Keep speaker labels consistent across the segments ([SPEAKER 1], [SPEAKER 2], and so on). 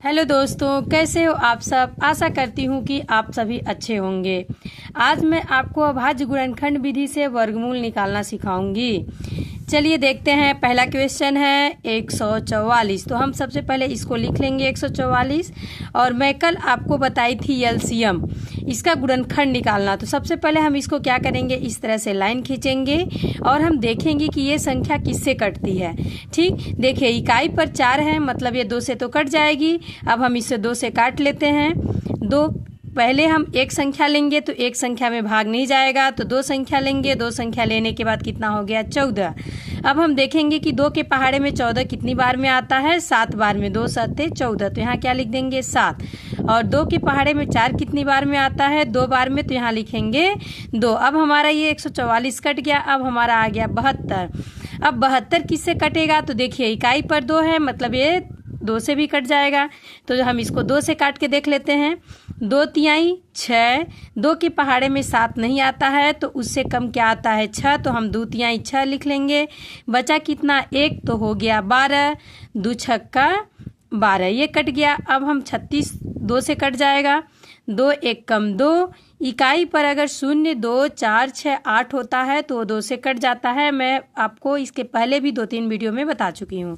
[SPEAKER 1] Hello दोस्तों, कैसे हो आप सब। आशा करती हूँ कि आप सभी अच्छे होंगे। आज मैं आपको अभाज्य गुणनखंड विधि से वर्गमूल निकालना सिखाऊंगी। चलिए देखते हैं। पहला क्वेश्चन है 144। तो हम सबसे पहले इसको लिख लेंगे 144। और मैं कल आपको बताई थी एलसीएम, इसका गुणनखंड निकालना। तो सबसे पहले हम इसको क्या करेंगे, इस तरह से लाइन खींचेंगे और हम देखेंगे कि ये संख्या किससे कटती है। ठीक, देखिए इकाई पर 4 है, मतलब ये 2 से तो कट जाएगी। अब हम इसे 2 से काट लेते हैं। 2 पहले हम एक संख्या लेंगे तो एक संख्या में भाग नहीं जाएगा, तो 2 संख्या लेंगे। 2 संख्या लेने के बाद कितना हो गया, 14। अब हम देखेंगे कि 2 के पहाड़े में 14 कितनी बार में आता है, 7 बार में। 2 7 14, तो यहाँ क्या लिख देंगे 7। और 2 के पहाड़े में 4 कितनी बार में आता है, 2 बार में, तो यहाँ लिखेंगे 2। अब हमारा ये 144 कट गया। अब हमारा आ गया 72। अब 72 किससे कटेगा, तो देखिए इकाई पर 2 है, मतलब ये 2 से भी कट जाएगा। तो हम इसको 2 से काट के देख लेते हैं। 2 तिहाई 6। 2 के पहाड़े में 7 नहीं आता है, तो उससे कम क्या आता है, 6। तो हम 2 तिहाई 6 लिख लेंगे। बचा कितना, 1, तो हो गया 12। 2 छक्का 12, ये कट गया। अब हम 36 2 से कट जाएगा। 2 1 कम 2। इकाई पर अगर 0 2 4 6 8 होता है तो 2 से कट जाता है। मैं आपको इसके पहले भी 2-3 वीडियो में बता चुकी हूँ।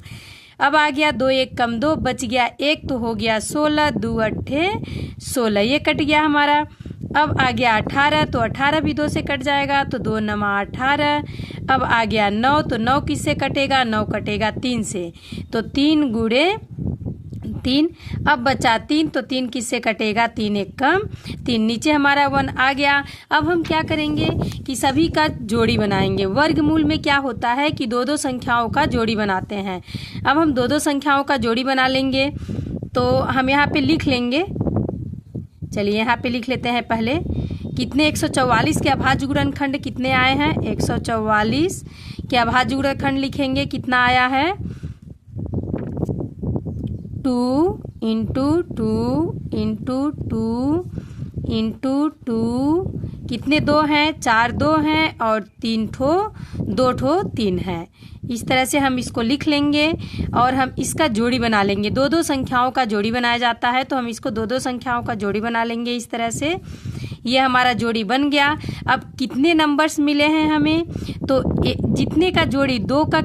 [SPEAKER 1] अब आ गया 2 1 कम 2, बच गया 1, तो हो गया 16। 2 8 16, ये कट गया हमारा। अब आ गया 18, तो 18 भी 2 से कट जाएगा, तो 2 9 18। अब आ गया 9, तो 9 किससे कटेगा, 9 कटेगा 3 से, तो 3 गुणे 3। अब बचा 3, तो 3 किससे कटेगा, 3 1 कम 3, नीचे हमारा 1 आ गया। अब हम क्या करेंगे कि सभी का जोड़ी बनाएंगे। वर्गमूल में क्या होता है कि 2-2 संख्याओं का जोड़ी बनाते हैं। अब हम 2-2 संख्याओं का जोड़ी बना लेंगे, तो हम यहाँ पे लिख लेंगे। चलिए यहाँ पे लिख लेते हैं पहले। कितने 144 के अभाज्य गुणनखंड कितने आए हैं, 144 के अभाज्य गुणनखंड लिखेंगे। कितना आया है, 2 इंटू 2 इंटू 2 इंटू 2। कितने 2 हैं, 4 2 हैं, और 3 ठो 2 ठो 3 है। इस तरह से हम इसको लिख लेंगे और हम इसका जोड़ी बना लेंगे। 2-2 संख्याओं का जोड़ी बनाया जाता है, तो हम इसको 2-2 संख्याओं का जोड़ी बना लेंगे इस तरह से। ये हमारा जोड़ी बन गया। अब कितने नंबर्स मिले हैं हमें, तो जितने का जोड़ी 2 का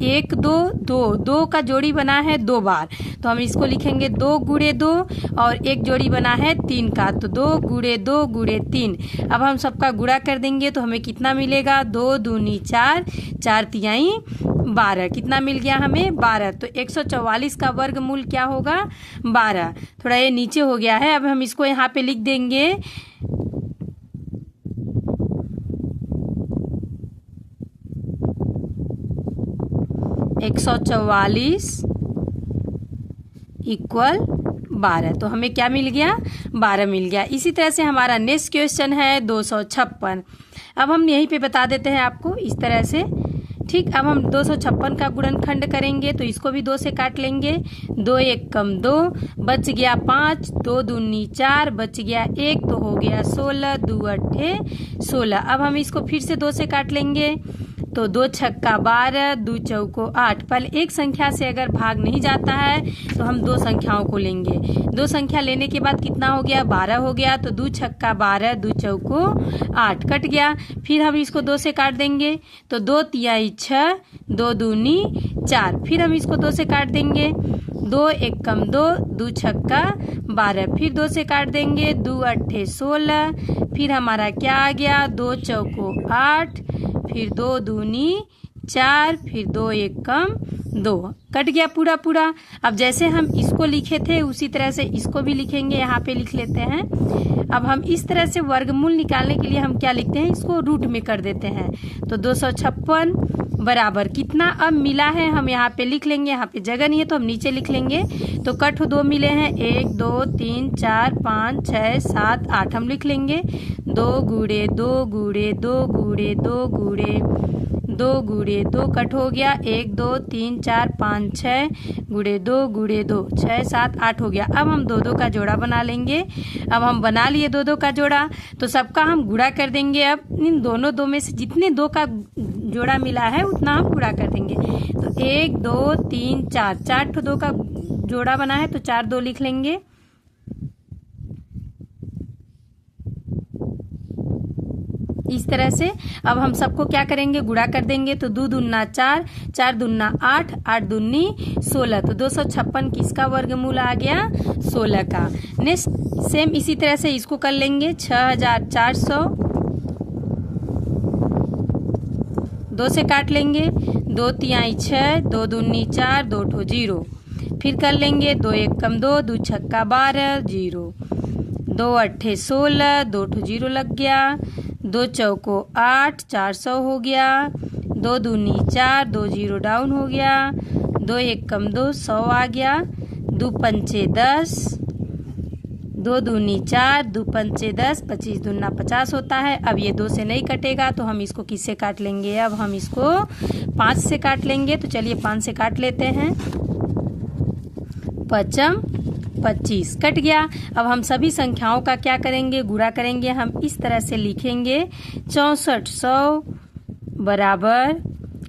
[SPEAKER 1] 1 2 2 2 का जोड़ी बना है 2 बार, तो हम इसको लिखेंगे 2 गुणे 2। और एक जोड़ी बना है 3 का, तो 2 गुणे 2 गुणे 3। अब हम सबका गुणा कर देंगे तो हमें कितना मिलेगा, 2 दूनी 4, 4 तिहाई 12। कितना मिल गया हमें, 12। तो 144 का वर्गमूल क्या होगा, 12। थोड़ा ये नीचे हो गया है। अब हम इसको यहाँ पे लिख देंगे 144 इक्वल 12। तो हमें क्या मिल गया, 12 मिल गया। इसी तरह से हमारा नेक्स्ट क्वेश्चन है 256। अब हम यहीं पे बता देते हैं आपको इस तरह से। ठीक, अब हम 256 का गुणनखंड करेंगे, तो इसको भी 2 से काट लेंगे। 2 1 कम 2, बच गया 5। 2 दूनी 4, बच गया 1, तो हो गया 16। 2 8 16। अब हम इसको फिर से 2 से काट लेंगे, तो 2 छक्का 12, 2 चौको 8। पहले एक संख्या से अगर भाग नहीं जाता है तो हम 2 संख्याओं को लेंगे। 2 संख्या लेने के बाद कितना हो गया, 12 हो गया। तो 2 छक्का 12, 2 चौको 8, कट गया। फिर हम इसको 2 से काट देंगे, तो 2 तिहाई 6, 2 दूनी 4। फिर हम इसको 2 से काट देंगे, 2 1 कम 2, 2 छक्का 12। फिर 2 से काट देंगे, 2 8 16। फिर हमारा क्या आ गया, 2 चौको 8, फिर 2 दूनी 4, फिर 2 1 कम 2, कट गया पूरा पूरा। अब जैसे हम इसको लिखे थे उसी तरह से इसको भी लिखेंगे, यहाँ पे लिख लेते हैं। अब हम इस तरह से वर्गमूल निकालने के लिए हम क्या लिखते हैं, इसको रूट में कर देते हैं। तो 256 बराबर कितना अब मिला है, हम यहाँ पे लिख लेंगे। यहाँ पे जगह नहीं है तो हम नीचे लिख लेंगे। तो कट 2 मिले हैं, 1 2 3 4 5 6 7 8, हम लिख लेंगे। 2 गुणे 2 गुणे 2 गुणे 2 गुणे 2 गुणे 2, कट हो गया। 1 2 3 4 5 6 गुणे 2 गुणे 2 6 7 8 हो गया। अब हम 2-2 का जोड़ा बना लेंगे। अब हम बना लिए 2-2 का जोड़ा, तो सबका हम गुणा कर देंगे। अब इन दोनों 2 में से जितने 2 का जोड़ा मिला है उतना हम गुणा कर देंगे। तो 1 2 3 4 4 2 का जोड़ा बना है तो 4 2 लिख लेंगे। इस तरह से अब हम सबको क्या करेंगे, गुणा कर देंगे। तो 2 दूना 4, 4 दूना 8, 8 दूनी 16, तो 256 किसका वर्गमूल आ गया, 16 का। नेक्स्ट सेम इसी तरह से इसको कर लेंगे। 6400, 2 से काट लेंगे। 2 तिहाई 6, 2 दूनी 4, 2 ठो 0। फिर कर लेंगे 2 एकम 2, 2 छक्का 12, 0। 2 अट्ठे 16, 2 ठो 0 लग गया। 2 चौको 8, 400 हो गया। 2 दूनी 4, 2 0 डाउन हो गया। 2 एकम 2, 100 आ गया। 2 पंचे 10, 2 दूनी 4, 2 पंचे 10, 25 दूना 50 होता है। अब ये 2 से नहीं कटेगा तो हम इसको किससे काट लेंगे, अब हम इसको 5 से काट लेंगे। तो चलिए 5 से काट लेते हैं। 5 25 कट गया। अब हम सभी संख्याओं का क्या करेंगे, गुणा करेंगे। हम इस तरह से लिखेंगे 6400 बराबर,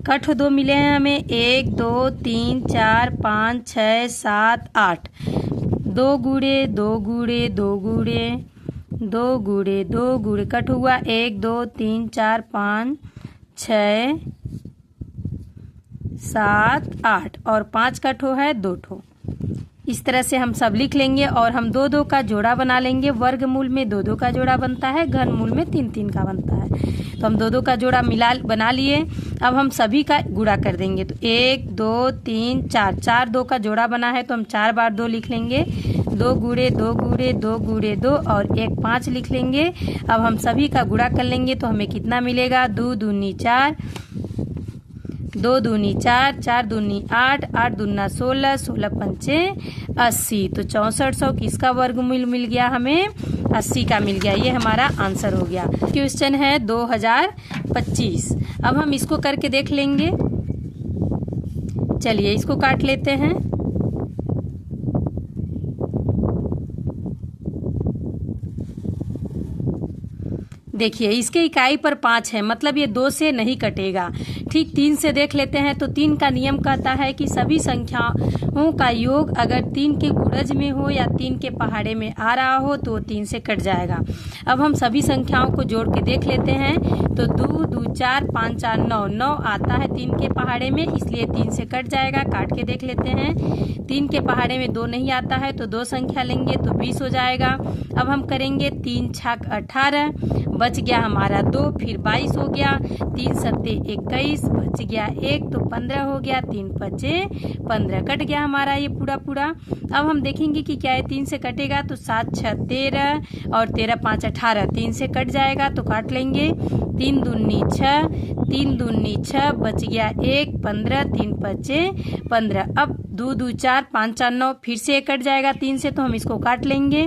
[SPEAKER 1] कट 2 मिले हैं हमें, 1 2 3 4 5 6 7 8, 2 गुणे 2 गुणे 2 गुणे 2 गुणे 2 गुणे कट हुआ 1 2 3 4 5 6 7 8 और 5 का ठो है 2 ठो। इस तरह से हम सब लिख लेंगे और हम 2 2 का जोड़ा बना लेंगे। वर्गमूल में 2 2 का जोड़ा बनता है, घनमूल में 3 3 का बनता है। तो हम 2 2 का जोड़ा बना लिए। अब हम सभी का गुणा कर देंगे। तो 1 2 3 4, 4 2 का जोड़ा बना है तो हम 4 बार 2 लिख लेंगे। 2 गुणे 2 गुणे 2 गुणे 2 और 1 5 लिख लेंगे। अब हम सभी का गुणा कर लेंगे तो हमें कितना मिलेगा, 2 दूनी 4, 2 दूनी 4, 4 दूनी 8, 8 दूना 16, 16 पंचे 80। तो 6400 किसका वर्गमूल मिल गया हमें, 80 का मिल गया। ये हमारा आंसर हो गया। क्वेश्चन है 2025। अब हम इसको करके देख लेंगे। चलिए इसको काट लेते हैं। देखिए इसके इकाई पर 5 है, मतलब ये 2 से नहीं कटेगा। ठीक 3 से देख लेते हैं। तो 3 का नियम कहता है कि सभी संख्याओं का योग अगर 3 के गुणज में हो या 3 के पहाड़े में आ रहा हो तो 3 से कट जाएगा। अब हम सभी संख्याओं को जोड़ के देख लेते हैं। तो 2 2 4 5 4 9, 9 आता है 3 के पहाड़े में, इसलिए 3 से कट जाएगा। काट के देख लेते हैं। 3 के पहाड़े में 2 नहीं आता है तो 2 संख्या लेंगे तो 20 हो जाएगा। अब हम करेंगे 3 छक 18, बच गया हमारा 2, फिर 22 हो गया। 3 सत्ते 21, बच गया 1 तो 15 हो गया। 3 पचे 15, कट गया हमारा ये पूरा पूरा। अब हम देखेंगे कि क्या है, 3 से कटेगा तो 7 6 13 और 13 5 18, 3 से कट जाएगा तो काट लेंगे। 3 दूनी 6, 3 दूनी 6, बच गया 1 15, 3 पचे 15। अब 2 2 4 5 4 9, फिर से कट जाएगा 3 से तो हम इसको काट लेंगे।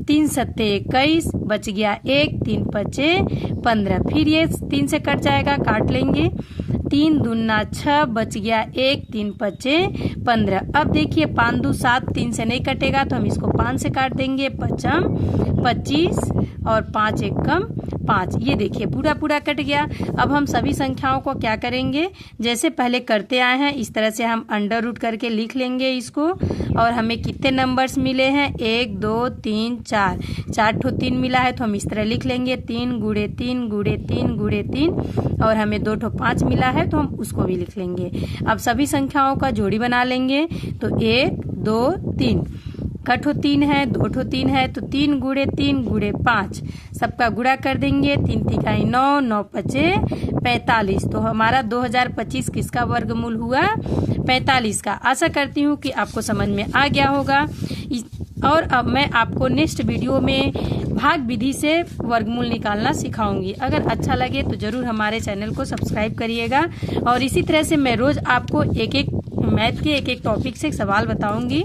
[SPEAKER 1] 3 सत्ते 21, बच गया 1, 3 पचे 15, फिर ये 3 से कट जाएगा, काट लेंगे। 3 दूना 6, बच गया 1, 3 पचे 15। अब देखिए 5 2 7, 3 से नहीं कटेगा तो हम इसको 5 से काट देंगे। 5 25 और 5 एकम 5, ये देखिए पूरा पूरा कट गया। अब हम सभी संख्याओं को क्या करेंगे, जैसे पहले करते आए हैं इस तरह से हम अंडर रूट करके लिख लेंगे इसको। और हमें कितने नंबर्स मिले हैं, 1 2 3 4, 4 ठो 3 मिला है तो हम इस तरह लिख लेंगे। 3 गुणे 3 गुणे 3 गुणे 3 और हमें 2 ठो 5 मिला है तो हम उसको भी लिख लेंगे। अब सभी संख्याओं का जोड़ी बना लेंगे। तो 1 2 3, कठो 3 है, 2 ठो 3 है तो 3 गुणे 5, सबका गुणा कर देंगे। 3 तिकाई 9, 9 पचे 45। तो हमारा 2025 किसका वर्गमूल हुआ, 45 का। आशा करती हूँ कि आपको समझ में आ गया होगा। और अब मैं आपको नेक्स्ट वीडियो में भाग विधि से वर्गमूल निकालना सिखाऊंगी। अगर अच्छा लगे तो ज़रूर हमारे चैनल को सब्सक्राइब करिएगा। और इसी तरह से मैं रोज़ आपको एक एक मैथ के एक एक टॉपिक से सवाल बताऊंगी।